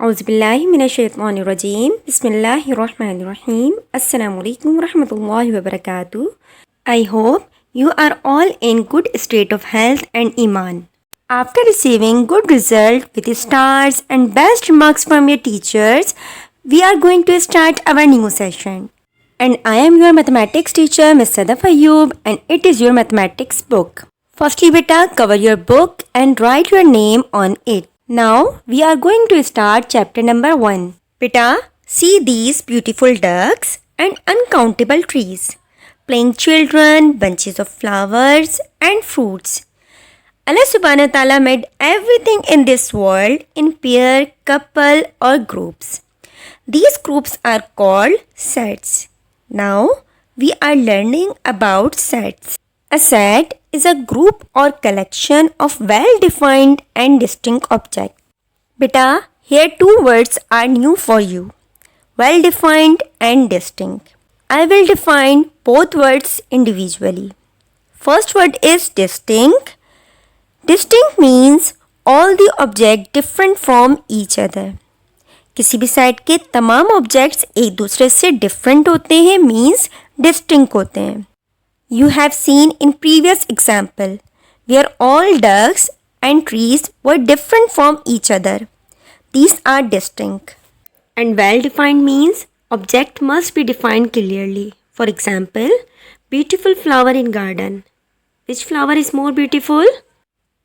औज़ुबिल्लाहिमिनश्शैतानिर्रजीम बिस्मिल्लाहिर्रहमानिर्रहीम अस्सलामु अलैकुम रहमतुल्लाहि व बरकातुहू. I hope you are all in good state of health and iman. After receiving good result with stars and best remarks from your teachers, we are going to start our new session. And I am your mathematics teacher, Miss Sadaf Ayub, and it is your mathematics book. Firstly, beta, cover your book and write your name on it. Now, we are going to start chapter number 1. Beta, see these beautiful ducks and uncountable trees, playing children, bunches of flowers and fruits. Allah subhanahu wa ta'ala made everything in this world in pair, couple or groups. These groups are called sets. Now, we are learning about sets. A set is a group or collection of well-defined and distinct objects. Beta, here two words are new for you. Well-defined and distinct. I will define both words individually. First word is distinct. Distinct means all the objects different from each other. किसी भी set के तमाम objects एक दूसरे से different होते हैं means distinct होते हैं. You have seen in previous example where all ducks and trees were different from each other. These are distinct. And well-defined means object must be defined clearly. For example, beautiful flower in garden. Which flower is more beautiful?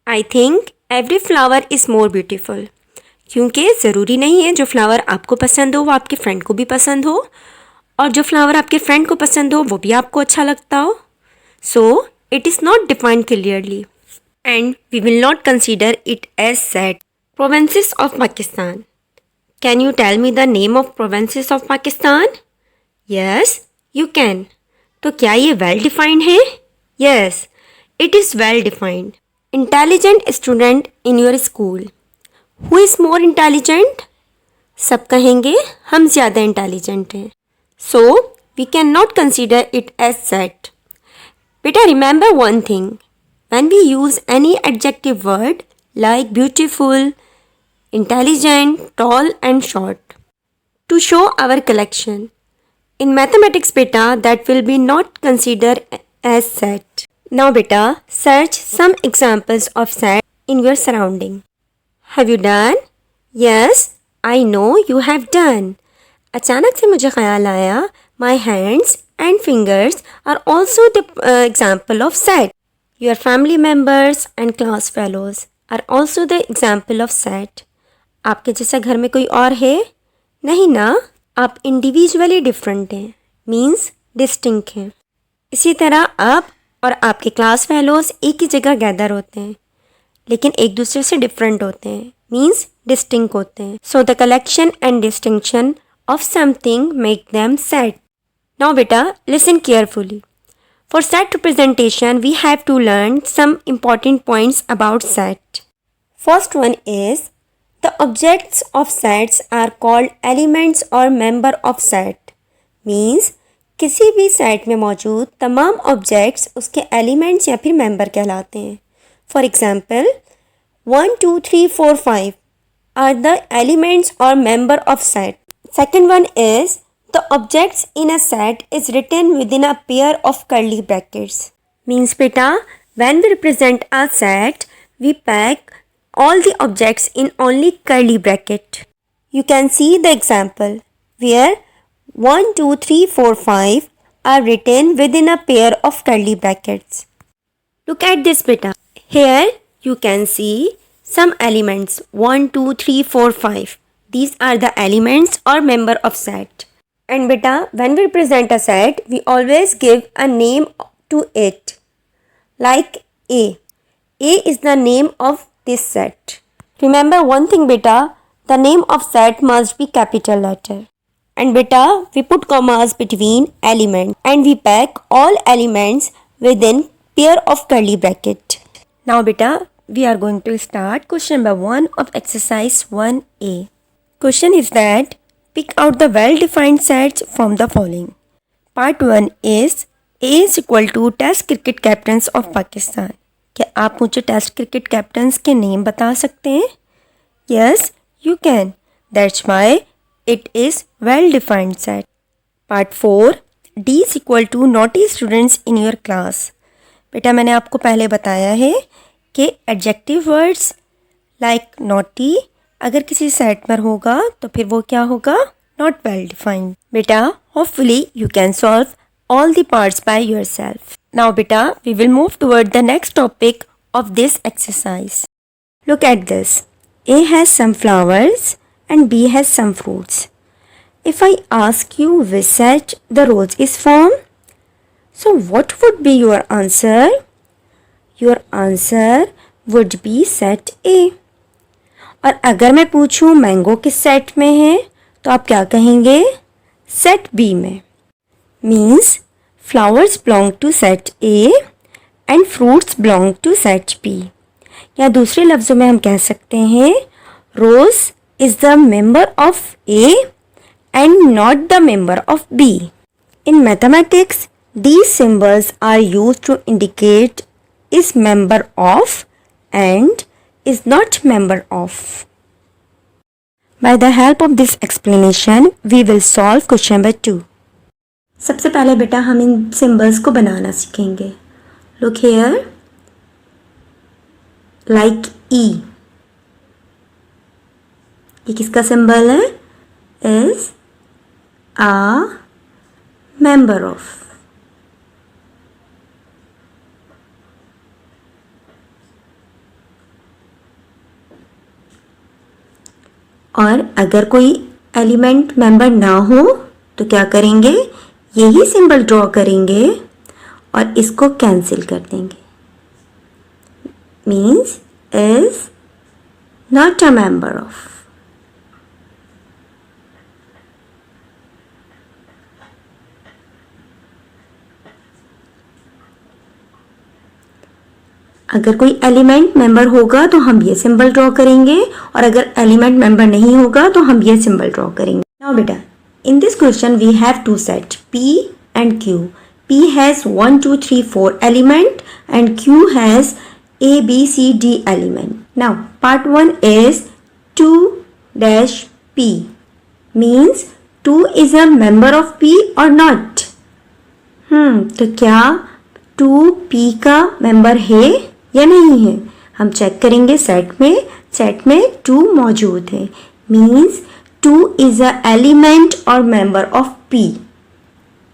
I think every flower is more beautiful. क्योंकि ज़रूरी नहीं है जो flower आपको पसंद हो वो आपके फ्रेंड को भी पसंद हो और जो फ्लावर आपके फ्रेंड को पसंद हो वो भी आपको अच्छा लगता हो. So, it is not defined clearly and we will not consider it as set. Provinces of Pakistan. Can you tell me the name of provinces of Pakistan? Yes, you can. तो क्या ये well defined है? Yes, it is well defined. Intelligent student in your school. Who is more intelligent? सब कहेंगे हम ज़्यादा intelligent हैं. So, we cannot consider it as set. Beta, remember one thing. When we use any adjective word like beautiful, intelligent, tall and short to show our collection, in mathematics, beta, that will be not considered as set. Now, beta, search some examples of set in your surrounding. Have you done? Yes, I know you have done. अचानक से मुझे ख्याल आया my hands and fingers are also the example of set. Your family members and class fellows are also the example of set. आपके जैसा घर में कोई और है? नहीं ना, आप individually different हैं, means distinct हैं. इसी तरह आप और आपके class fellows एक ही जगह gather होते हैं, लेकिन एक दूसरे से different होते हैं, means distinct होते हैं. So the collection and distinction of something make them set. Now beta, listen carefully. For set representation, we have to learn some important points about set. First one is, the objects of sets are called elements or member of set. Means, किसी भी set में मौजूद तमाम objects उसके elements या फिर member कहलाते हैं. For example, 1, 2, 3, 4, 5 are the elements or member of set. Second one is, the objects in a set is written within a pair of curly brackets. Means beta, when we represent a set, we pack all the objects in only curly bracket. You can see the example where 1, 2, 3, 4, 5 are written within a pair of curly brackets. Look at this beta. Here you can see some elements 1, 2, 3, 4, 5. These are the elements or member of set. And beta, when we represent a set, we always give a name to it. Like A. A is the name of this set. Remember one thing beta, the name of set must be capital letter. And beta, we put commas between elements and we pack all elements within pair of curly bracket. Now beta, we are going to start question number 1 of exercise 1A. Question is that, pick out the well-defined sets from the following. Part 1 is A is equal to Test cricket captains of Pakistan. क्या आप मुझे test cricket captains के name बता सकते हैं? Yes, you can. That's why it is well-defined set. Part 4. D is equal to naughty students in your class. बेटा मैंने आपको पहले बताया है कि एडजेक्टिव वर्ड्स लाइक नॉटी अगर किसी सेट पर होगा तो फिर वो क्या होगा? Not well defined. बेटा hopefully you can solve all the parts by yourself. Now beta, we will move toward the next topic of this exercise. Look at this. A has some flowers and B has some fruits. If I ask you which set the rose is from, so what would be your answer? Your answer would be set A. और अगर मैं पूछूं mango किस set में है तो आप क्या कहेंगे? सेट B में. Means flowers belong to set A and fruits belong to set B. या दूसरे लफ्ज़ों में हम कह सकते हैं Rose is the member of A and not the member of B. In mathematics, these symbols are used to indicate is member of and is not member of. By the help of this explanation, we will solve question number 2. सबसे पहले बेटा हम इन symbols को बनाना सीखेंगे. Look here, like E. ये किसका symbol है? Is a member of. और अगर कोई एलिमेंट मेंबर ना हो तो क्या करेंगे? यही सिंबल ड्रॉ करेंगे और इसको कैंसिल कर देंगे. Means is not a member of. अगर कोई एलिमेंट मेंबर होगा तो हम ये सिंबल ड्रॉ करेंगे और अगर एलिमेंट मेंबर नहीं होगा तो हम ये सिंबल ड्रॉ करेंगे. नाउ बेटा, in this question we have two sets P and Q. P has 1 2 3 4 element and Q has A B C D element. Now part 1 is 2 dash P means 2 is a member of P or not? तो क्या 2 P का member है या नहीं है? हम check करेंगे set में 2 मौजूद है. Means 2 is a element or member of P.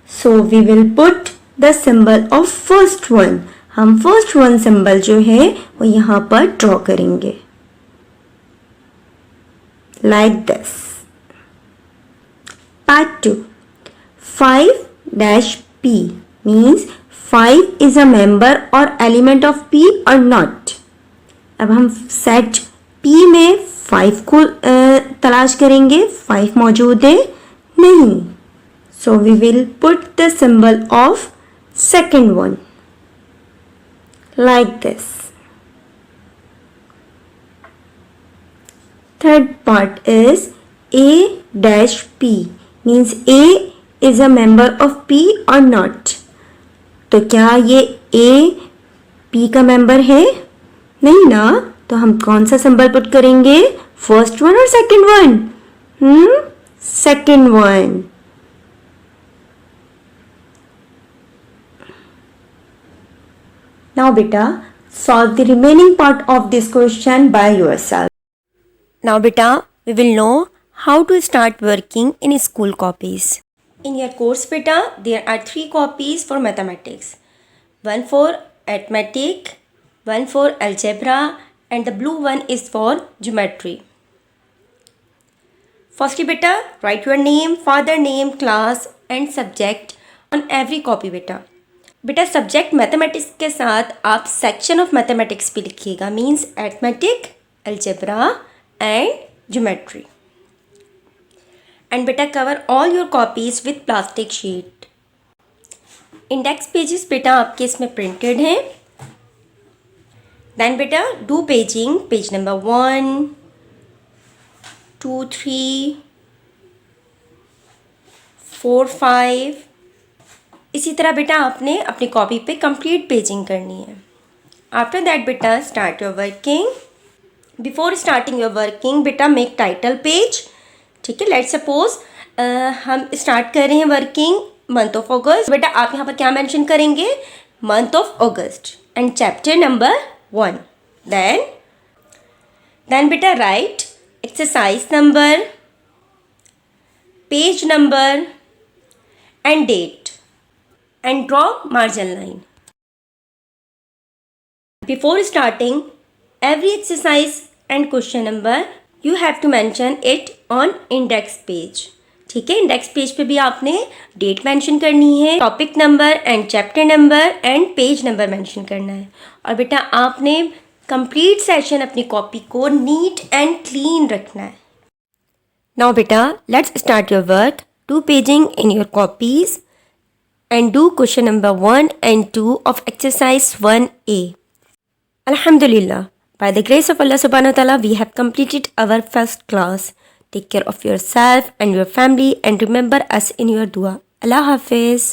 So we will put the symbol of first one. हम first one symbol जो है वो यहाँ पर ड्रॉ करेंगे. Like this. Part 2. 5 dash P means 5 is a member or element of P or not. अब हम set P में 5 को तलाश करेंगे. 5 मौजूद है नहीं. So we will put the symbol of second one like this. Third part is A dash P मीन्स A is a member of P or not. तो क्या ये A P का मेंबर है? नहीं ना. तो हम कौन सा सिंबल पुट करेंगे? फर्स्ट वन और second one? Second one. Now बेटा solve the remaining part of this question by yourself. Now beta, we will know how to start working in school copies. In your course beta, there are 3 copies for mathematics. One for arithmetic, one for algebra and the blue one is for geometry. Firstly beta, write your name, father name, class and subject on every copy beta. बेटा subject mathematics के साथ आप section of mathematics भी लिखिएगा. Means arithmetic, algebra and geometry. And बेटा cover all your copies with plastic sheet. Index pages बेटा आपके इसमें प्रिंटेड हैं. देन बेटा डू पेजिंग. Page number 1, 2, 3, 4, 5. इसी तरह बेटा आपने अपनी कॉपी पे कंप्लीट पेजिंग करनी है. आफ्टर दैट बेटा start your working. Before starting your working बेटा मेक टाइटल पेज. ठीक है, लेट्स सपोज हम स्टार्ट कर रहे हैं वर्किंग मंथ ऑफ अगस्त। बेटा आप यहाँ पर क्या मेंशन करेंगे? Month of August and chapter number 1। Then बेटा write exercise number, page number and date and draw margin line. Before starting every exercise and question number you have to mention it on index page. ठीक है, index page पे भी आपने date mention करनी है, topic number and chapter number and page number mention करना है। और बेटा आपने कंप्लीट सेशन अपनी कॉपी को नीट एंड क्लीन रखना है। नाउ बेटा let's start your work, do paging in your copies and do question number 1 and 2 of exercise 1A. Alhamdulillah, by the grace of Allah subhanahu wa ta'ala, we have completed our first class. Take care of yourself and your family and remember us in your dua. Allah Hafiz.